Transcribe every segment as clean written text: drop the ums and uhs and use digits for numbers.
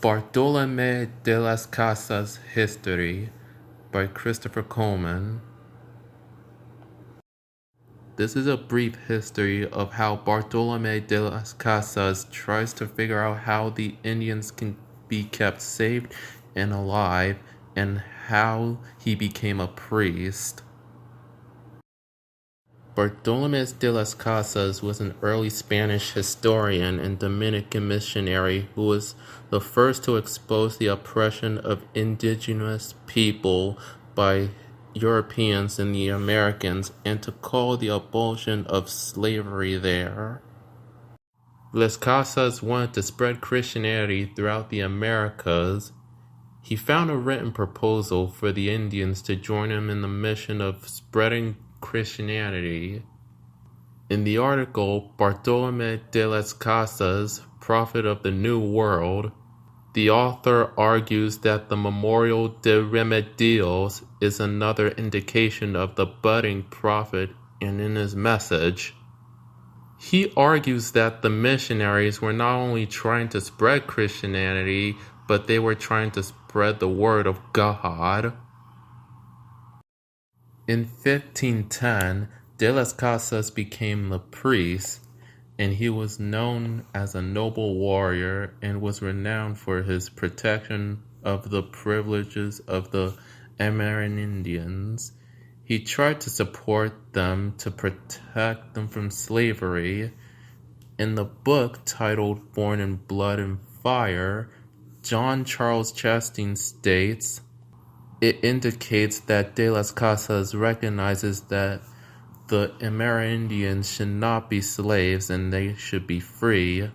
Bartolome De Las Casas History by Christopher Coleman. This is a brief history of how Bartolome de las Casas tries to figure out how the Indians can be kept safe and alive, and how he became a priest. Bartolome de las Casas was an early Spanish historian and Dominican missionary who was the first to expose the oppression of indigenous people by Europeans and the Americans, and to call the abolition of slavery there. Las Casas wanted to spread Christianity throughout the Americas. He found a written proposal for the Indians to join him in the mission of spreading Christianity. In the article Bartolome de las Casas, Prophet of the New World, the author argues that the Memorial de Remedios is another indication of the budding prophet, and in his message, he argues that the missionaries were not only trying to spread Christianity, but they were trying to spread the word of God. In 1510, De las Casas became the priest, and he was known as a noble warrior and was renowned for his protection of the privileges of the Amerindians. He tried to support them to protect them from slavery. In the book titled Born in Blood and Fire, John Charles Chastain states, it indicates that De las Casas recognizes that the Amerindians should not be slaves and they should be free.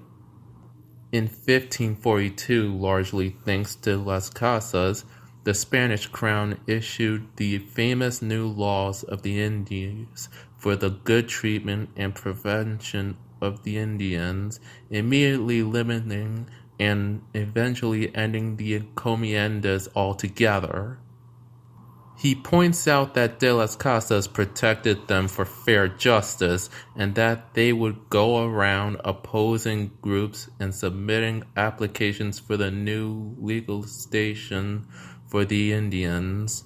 In 1542, largely thanks to Las Casas, the Spanish crown issued the famous new laws of the Indies for the good treatment and prevention of the Indians, immediately limiting and eventually ending the encomiendas altogether. He points out that De las Casas protected them for fair justice, and that they would go around opposing groups and submitting applications for the new legalization for the Indians.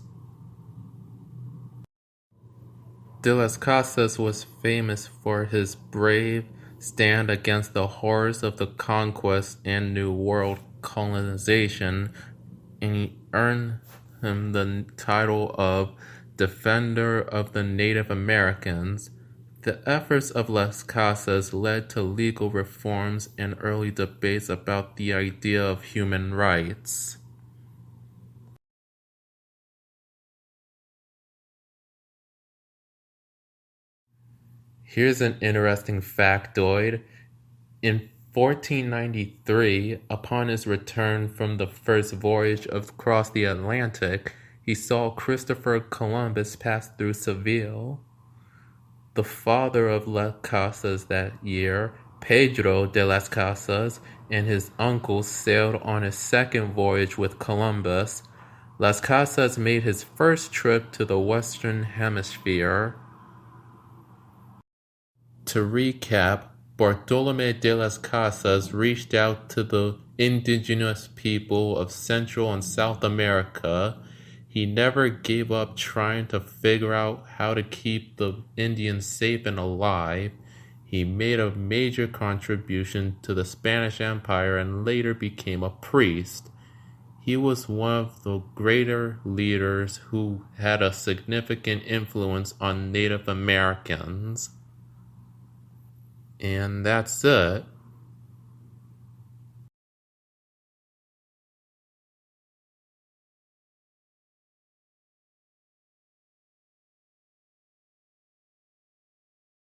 De las Casas was famous for his brave stand against the horrors of the conquest and New World colonization, and he earned him the title of Defender of the Native Americans. The efforts of Las Casas led to legal reforms and early debates about the idea of human rights. Here's an interesting factoid. In 1493, upon his return from the first voyage across the Atlantic, he saw Christopher Columbus pass through Seville. The father of Las Casas that year, Pedro de las Casas, and his uncle sailed on his second voyage with Columbus. Las Casas made his first trip to the Western Hemisphere. To recap, Bartolome de las Casas reached out to the indigenous people of Central and South America. He never gave up trying to figure out how to keep the Indians safe and alive. He made a major contribution to the Spanish Empire and later became a priest. He was one of the greater leaders who had a significant influence on Native Americans. And that's it.